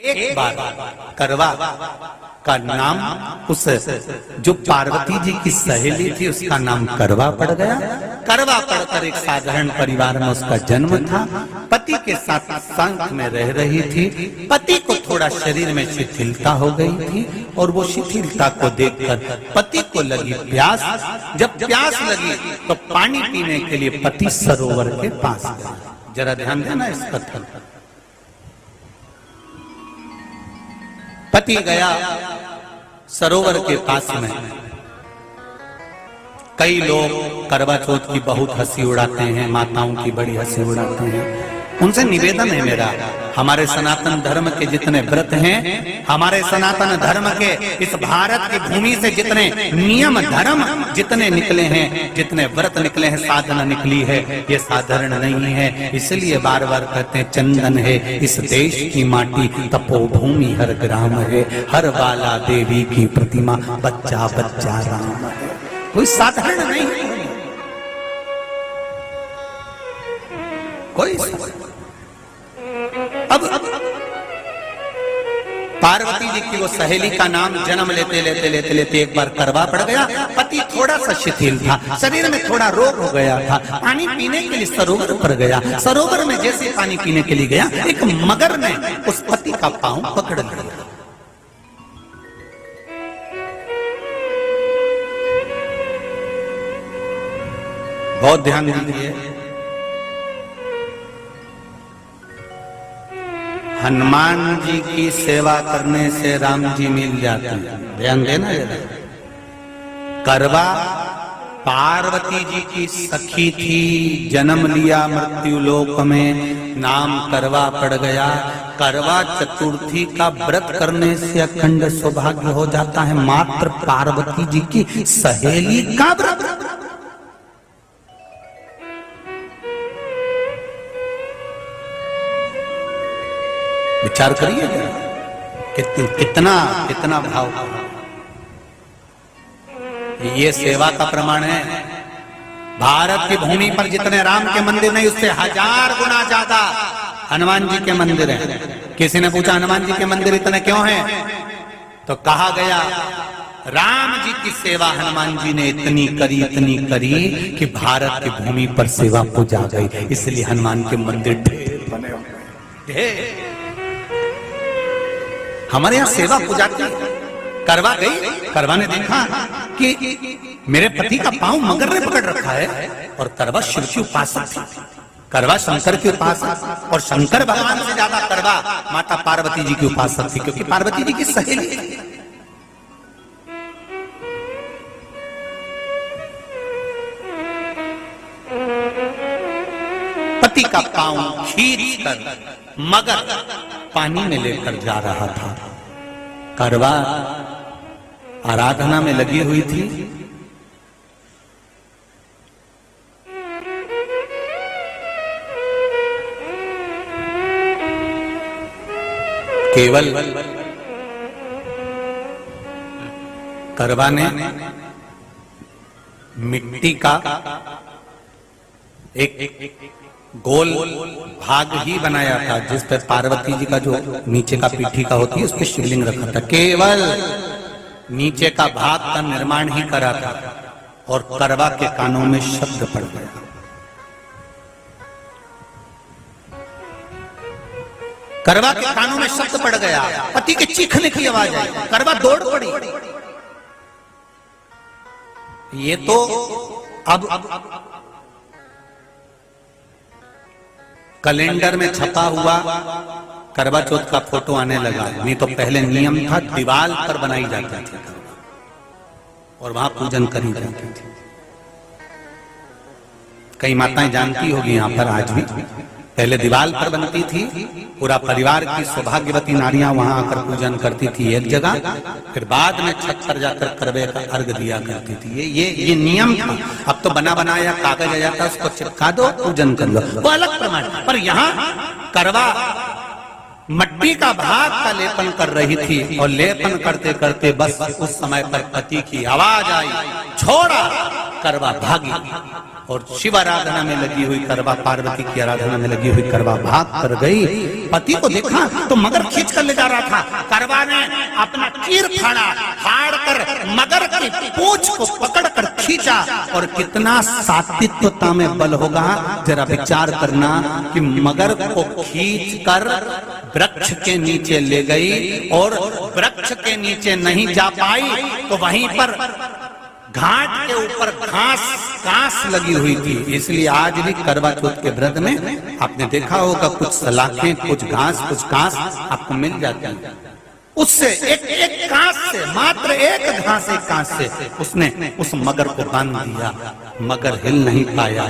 एक बार करवा का नाम उस जो पार्वती जी की सहेली थी उसका नाम करवा पड़ गया। करवा पड़कर एक साधारण परिवार में उसका जन्म था। पति के साथ संग में रह रही थी। पति को थोड़ा शरीर में शिथिलता हो गई थी और वो शिथिलता को देखकर पति को लगी प्यास। जब प्यास लगी तो पानी पीने के लिए पति सरोवर के पास गया। जरा ध्यान देना इस कथन पर। पति गया सरोवर के पास में। कई लोग करवा चौथ की बहुत हंसी उड़ाते हैं, माताओं की बड़ी हंसी उड़ाते हैं। उनसे निवेदन है मेरा, हमारे सनातन धर्म के जितने व्रत हैं, हमारे सनातन धर्म के इस भारत की भूमि से जितने नियम धर्म जितने निकले हैं, जितने व्रत निकले हैं, साधना निकली है, ये साधारण नहीं है। इसलिए बार बार कहते हैं चंदन है इस देश की माटी, तपोभूमि हर ग्राम है, हर बाला देवी की प्रतिमा, बच्चा बच्चा राम है। कोई साधारण नहीं है, कोई अब पार्वती जी की वो सहेली का नाम जन्म लेते लेते लेते लेते एक बार करवा पड़ गया। पति थोड़ा सा शिथिल था, शरीर में थोड़ा रोग हो गया था। पानी पीने के लिए सरोवर पर गया। सरोवर में जैसे पानी पीने के लिए गया, एक मगर ने उस पति का पांव पकड़ लिया। बहुत ध्यान दीजिए, हनुमान जी की सेवा करने से राम जी मिल जाते हैं। ध्यान देना जरा। करवा पार्वती जी की सखी थी, जन्म लिया मृत्यु लोक में, नाम करवा पड़ गया। करवा चतुर्थी का व्रत करने से अखंड सौभाग्य हो जाता है। मात्र पार्वती जी की सहेली का व्रत। विचार करिए कितना कितना भाव। ये सेवा का प्रमाण है। भारत की भूमि पर जितने राम के मंदिर नहीं, उससे 1000 गुना ज्यादा हनुमान जी के मंदिर हैं। किसी ने पूछा हनुमान जी के मंदिर इतने क्यों हैं, तो कहा गया राम जी की सेवा हनुमान जी ने इतनी करी कि भारत की भूमि पर सेवा पूजा गई। इसलिए हनुमान के मंदिर ढेर बने हुए, ढेर। हमारे यहाँ सेवा पूजा की। करवा गई, करवा ने देखा कि मेरे पति का पांव मगर ने पकड़ रखा है, और करवा शिव की उपासक थी। करवा शंकर की उपासक, और शंकर भगवान से ज्यादा करवा माता पार्वती जी की उपासक थी, क्योंकि पार्वती जी की सहेली थी। पति का पांव खींच कर मगर पानी में लेकर जा रहा था। करवा आराधना में लगी हुई थी। केवल करवा ने मिट्टी का एक गोल भाग ही बनाया था, जिस पर पार्वती जी का जो नीचे का पीठी का होती है उस पर शिवलिंग रखा था। केवल नीचे का भाग का निर्माण ही करा था, और करवा के कानों में शब्द पड़ गया। करवा के कानों में शब्द पड़ गया, पति के चीखने की आवाज आई। करवा दौड़ पड़ी। ये तो अब कैलेंडर में छपा हुआ करवा चौथ का फोटो आने लगा। नहीं तो पहले नियम था, दीवार पर बनाई जाती थी और वहां पूजन करी जाती थी। कई माताएं जानती होगी यहाँ पर आज भी, पहले दीवार पर बनती थी। पूरा परिवार की सौभाग्यवती नारियां वहां आकर पूजन करती थी एक जगह, फिर बाद में छत पर जाकर करवे का अर्घ दिया करती थी। ये नियम था। अब तो बना बनाया कागज आ जाता, उसको चिपका दो, पूजन कर लो, वो अलग प्रमाण। पर यहाँ करवा मट्टी का भाग का लेपन कर रही थी, और लेपन करते करते बस उस समय पर पति की आवाज आई, छोड़ा। करवा भागी और शिव आराधना में लगी हुई करवा, पार्वती की आराधना में लगी हुई करवा भाग कर गई। पति को देखा तो मगर खींच कर ले जा रहा था। करवा ने अपना चीर फाड़ कर मगर की पूंछ को पकड़ कर खींचा। और कितना सात्विकता में बल होगा, जरा विचार करना कि मगर को खींच कर वृक्ष के नीचे ले गई और वृक्ष के नीचे नहीं जा पाई तो वहीं पर घाट के ऊपर घास लगी हुई थी। इसलिए आज भी करवा चौथ के व्रत में आपने देखा होगा कुछ सलाखें, कुछ घास आपको मिल जाती है। उससे एक घास से, मात्र एक घास, एक घास से उसने उस मगर को बांध दिया। मगर हिल नहीं पाया।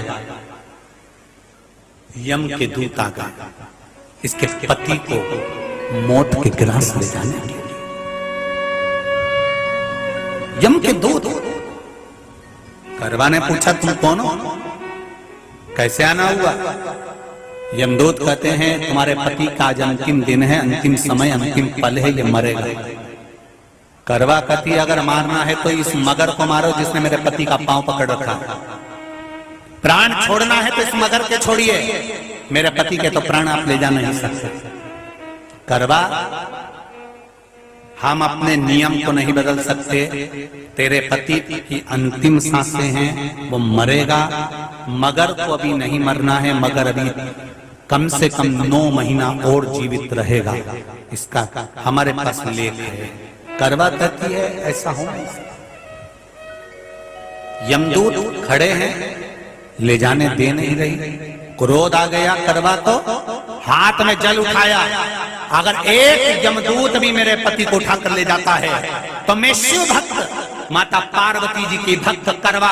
यम के दूत आ गए इसके पति को मौत के ग्रास ले जाने के लिए। यम के दूत। करवा ने पूछा तुम कौन हो, कैसे आना हुआ? यमदूत कहते हैं तुम्हारे पति का आज अंतिम दिन है, अंतिम समय, अंतिम पल है, ये मरेगा। करवा कहती अगर मारना है तो इस मगर को मारो जिसने मेरे पति का पांव पकड़ रखा। प्राण छोड़ना है तो इस मगर के छोड़िए, मेरे पति के तो प्राण आप ले जा नहीं सकते। करवा, हम अपने नियम को नहीं बदल सकते। तेरे पति की अंतिम सांसें हैं, वो मरेगा। मगर को अभी नहीं मरना है, मगर अभी कम से कम 9 महीना और जीवित रहेगा। इसका हमारे पास लेख है। करवा कहती है ऐसा हो नहीं सकता। यमदूत खड़े हैं, ले जाने दे नहीं रही। क्रोध आ गया करवा को, हाथ में जल उठाया। अगर एक यमदूत भी मेरे पति को उठाकर ले जाता है तो मैं शिव भक्त माता पार्वती जी की भक्त करवा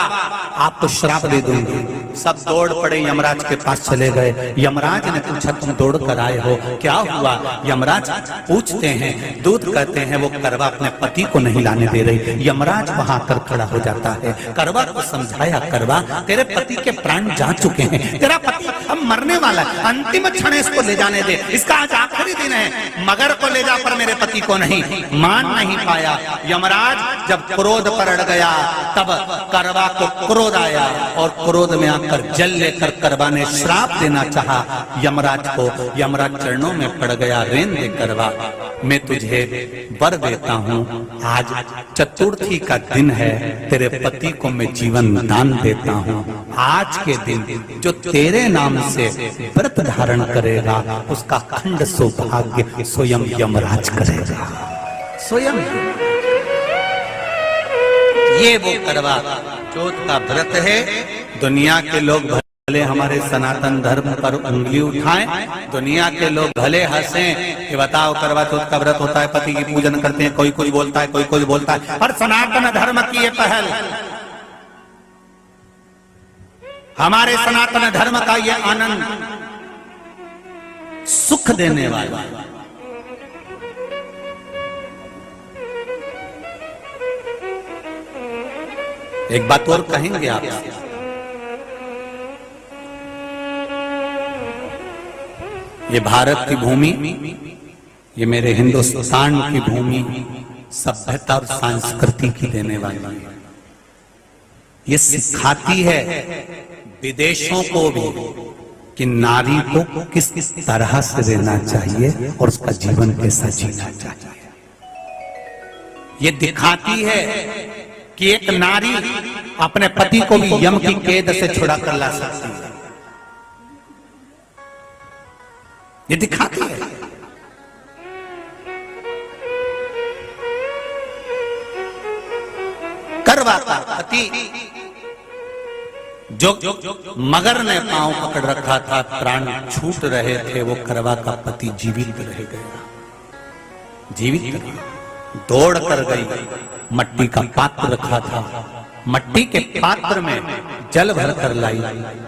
आपको श्राप दे दूंगी। सब दौड़ पड़े, यमराज के पास चले गए। यमराज ने पूछा तुम दौड़ कर आए हो, क्या हुआ? यमराज पूछते हैं, दूत कहते हैं वो करवा अपने पति को नहीं लाने दे रही। यमराज वहां कर खड़ा हो जाता है। करवा को समझाया, करवा तेरे पति के प्राण जा चुके हैं, तेरा पति अब मरने वाला है, अंतिम क्षण इसको ले जाने दे, इसका आज आखिरी दिन है। मगर को ले जा पर मेरे पति को नहीं। मान नहीं पाया। यमराज जब क्रोध पर अड़ गया तब करवा को क्रोध आया और क्रोध में आकर जल लेकर करवा ने श्राप देना चाहा यमराज को। यमराज चरणों में पड़ गया, रेन दे करवा, मैं तुझे वर देता हूँ, आज चतुर्थी का दिन है, तेरे पति को मैं जीवन दान देता हूँ। आज के दिन जो तेरे नाम से व्रत धारण करेगा उसका खंड सौभाग्य स्वयं यमराज करेगा। स्वयं ये वो करवा चौथ का व्रत है। दुनिया के लोग भले हमारे सनातन धर्म पर उंगली उठाएं, दुनिया के लोग भले हंसें कि बताओ करवा चौथ का व्रत होता है, पति की पूजन करते हैं, कोई कुछ बोलता है, कोई कुछ बोलता है, और सनातन धर्म की ये पहल, हमारे सनातन धर्म का ये आनंद सुख देने वाला। एक बात और कहेंगे आप, ये भारत की भूमि, ये मेरे हिंदुस्तान की भूमि सभ्यता और संस्कृति की देने वाली है। ये सिखाती है विदेशों को भी कि नारी को किस किस तरह से रहना चाहिए और उसका जीवन कैसा जीना चाहिए। ये दिखाती है कि एक नारी अपने पति को भी यम की कैद से छुड़ा कर ला सकती है। ये दिखाती है। करवा का पति जो मगर ने पांव पकड़ रखा था, प्राण छूट रहे थे, वो करवा का पति जीवित रह गया। जीवित रहा, दौड़ कर गई, मट्टी का पात्र रखा था, मट्टी के पात्र में जल भर कर लाई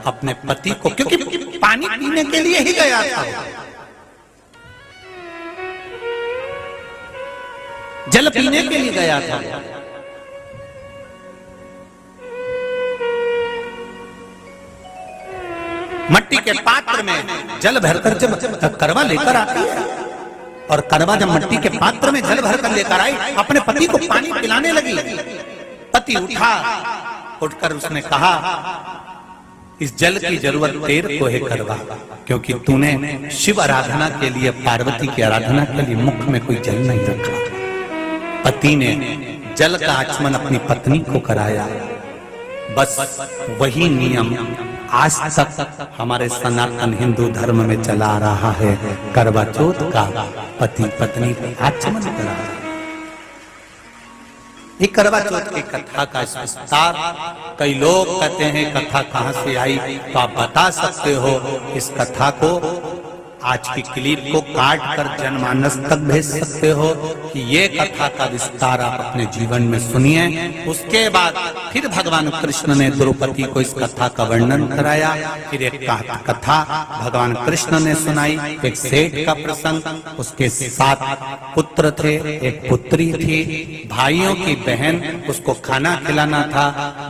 अपने पति को, क्योंकि पानी पीने के लिए ही गया था, जल पीने के लिए गया था। मट्टी के पात्र में जल भरकर जब करवा लेकर आती है, और करवा जब मट्टी के पात्र में जल भरकर लेकर आई, अपने पति को पानी पिलाने लगी। पति उठा, उठकर उसने कहा इस जल की जरूरत तेरे को है करवा, क्योंकि तूने शिव आराधना के लिए, पार्वती की आराधना के लिए मुख में कोई जल नहीं रखा। पति ने जल का आचमन अपनी पत्नी को कराया। बस वही नियम आज तक हमारे सनातन हिंदू धर्म में चला आ रहा है। करवा चौथ का पति पत्नी को आचमन करा। ये करवा चौथ की कथा का विस्तार, कई लोग कहते हैं कथा कहां से आई, तो आप बता सकते हो इस कथा को, आज की क्लिप को काट कर जनमानस तक भेज सकते हो कि ये कथा का विस्तार आप अपने जीवन में सुनिए। उसके बाद फिर भगवान कृष्ण ने द्रौपदी को इस कथा का वर्णन कराया। फिर एक कथा भगवान कृष्ण ने सुनाई, एक सेठ का प्रसंग, उसके 7 पुत्र थे, एक पुत्री थी, भाइयों की बहन, उसको खाना खिलाना था,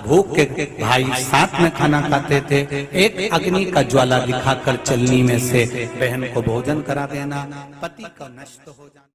भूख के भाई साथ में खाना खाते थे, एक अग्नि का ज्वाला दिखाकर चलनी में से बहन को भोजन करा देना, पति का नष्ट हो जाना।